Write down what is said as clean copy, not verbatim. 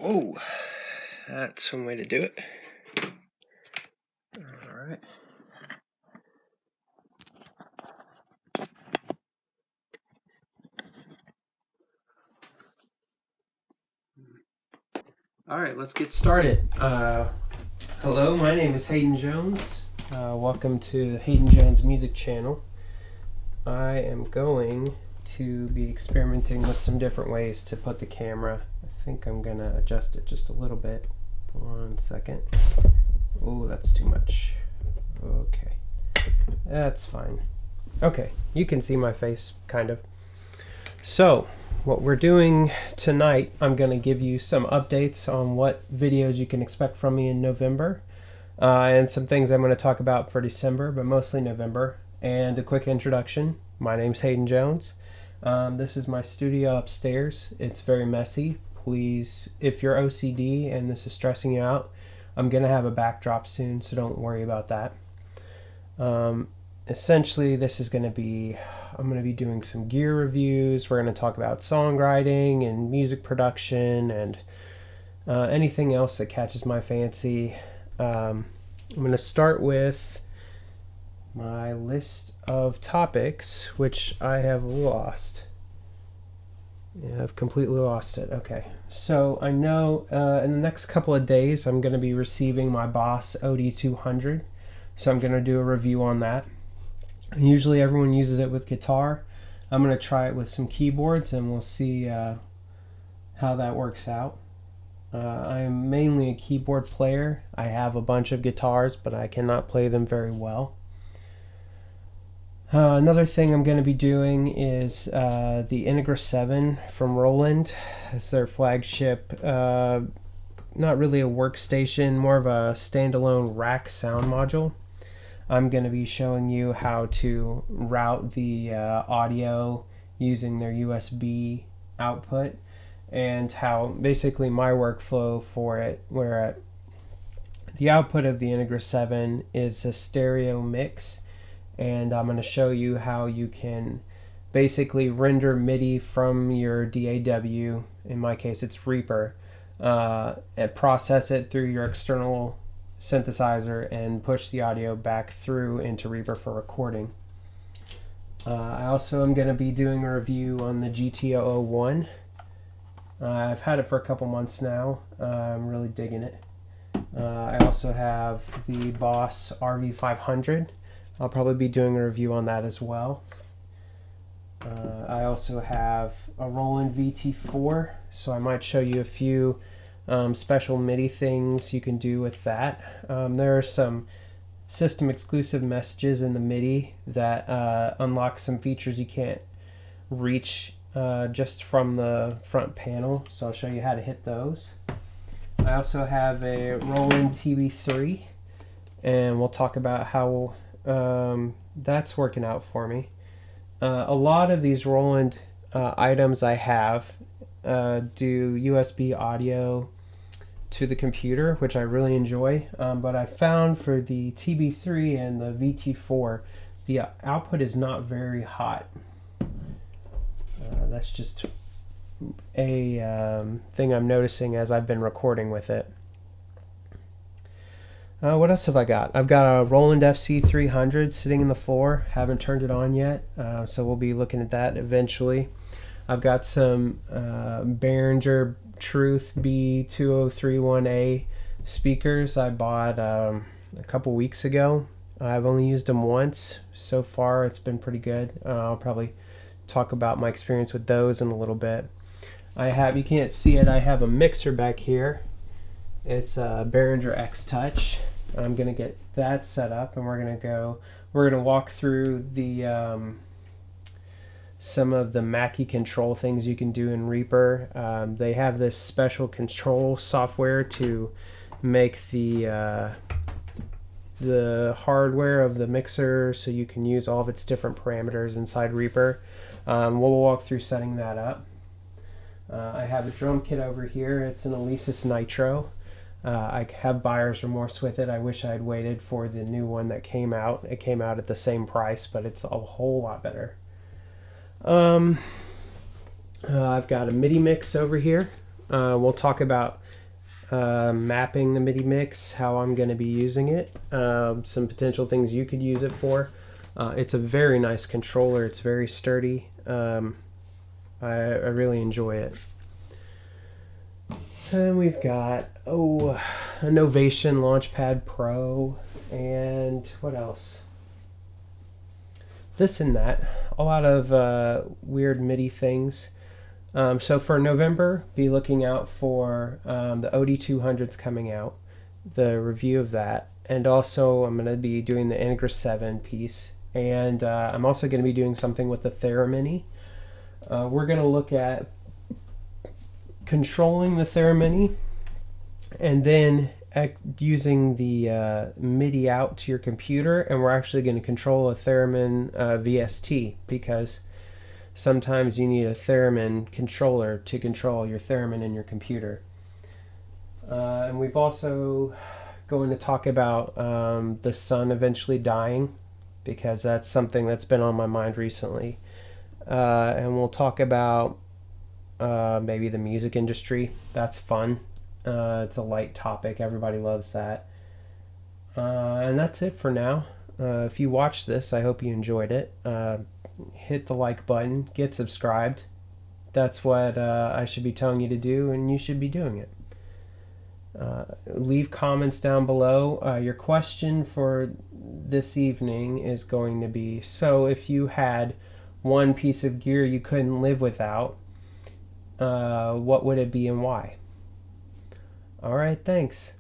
Whoa, that's one way to do it. All right. All right, let's get started. Hello, my name is Hayden Jones. Welcome to Hayden Jones Music Channel. I am going to be experimenting with some different ways to put the camera. I think I'm going to adjust it just a little bit. 1 second. Oh, that's too much. Okay, that's fine. Okay, you can see my face, kind of. So, what we're doing tonight, I'm going to give you some updates on what videos you can expect from me in November, and some things I'm going to talk about for December, but mostly November, and a quick introduction. My name's Hayden Jones. This is my studio upstairs. It's very messy. Please, if you're OCD and this is stressing you out, I'm going to have a backdrop soon, so don't worry about that. Essentially, this is going to be, I'm going to be doing some gear reviews. We're going to talk about songwriting and music production and anything else that catches my fancy. I'm going to start with my list of topics, which I have lost. Yeah, I've completely lost it. Okay, so I know in the next couple of days I'm going to be receiving my Boss OD200, so I'm going to do a review on that. Usually everyone uses it with guitar. I'm going to try it with some keyboards and we'll see how that works out. I am mainly a keyboard player. I have a bunch of guitars, but I cannot play them very well. Another thing I'm going to be doing is the Integra 7 from Roland. It's their flagship, not really a workstation, more of a standalone rack sound module. I'm going to be showing you how to route the audio using their USB output and how basically my workflow for it, where the output of the Integra 7 is a stereo mix, and I'm going to show you how you can basically render MIDI from your DAW, in my case it's Reaper, and process it through your external synthesizer and push the audio back through into Reaper for recording. I also am going to be doing a review on the GT001. I've had it for a couple months now. I'm really digging it. I also have the Boss RV500. I'll probably be doing a review on that as well. I also have a Roland VT4, so I might show you a few special MIDI things you can do with that. There are some system exclusive messages in the MIDI that unlock some features you can't reach just from the front panel, so I'll show you how to hit those. I also have a Roland TB3, and we'll talk about how that's working out for me. A lot of these Roland items I have do USB audio to the computer, which I really enjoy, but I found for the TB3 and the VT4 the output is not very hot. That's just a thing I'm noticing as I've been recording with it. What else have I got? I've got a Roland FC300 sitting in the floor. Haven't turned it on yet, so we'll be looking at that eventually. I've got some Behringer Truth B2031A speakers I bought a couple weeks ago. I've only used them once. So far it's been pretty good. I'll probably talk about my experience with those in a little bit. You can't see it, I have a mixer back here. It's a Behringer X-Touch. I'm going to get that set up, and we're going to walk through the some of the Mackie control things you can do in Reaper. They have this special control software to make the hardware of the mixer so you can use all of its different parameters inside Reaper. We'll walk through setting that up. I have a drum kit over here. It's an Alesis Nitro. I have buyer's remorse with it. I wish I had waited for the new one that came out. It came out at the same price, but it's a whole lot better. I've got a MIDI mix over here. We'll talk about mapping the MIDI mix, how I'm going to be using it, some potential things you could use it for. It's a very nice controller. It's very sturdy. I really enjoy it. And we've got a Novation Launchpad Pro, and what else? This and that. A lot of weird MIDI things. So for November, be looking out for the OD200s coming out, the review of that, and also I'm going to be doing the Integra 7 piece, and I'm also going to be doing something with the Theramini. We're going to look at controlling the Theramini and then using the MIDI out to your computer, and we're actually going to control a Theremin VST, because sometimes you need a Theremin controller to control your Theremin in your computer. And we've also going to talk about the sun eventually dying, because that's something that's been on my mind recently. And we'll talk about maybe the music industry. That's fun. It's a light topic. Everybody loves that. And that's it for now. If you watched this, I hope you enjoyed it. Hit the like button. Get subscribed. That's what I should be telling you to do, and you should be doing it. Leave comments down below. Your question for this evening is going to be, so if you had one piece of gear you couldn't live without, what would it be and why? All right, thanks.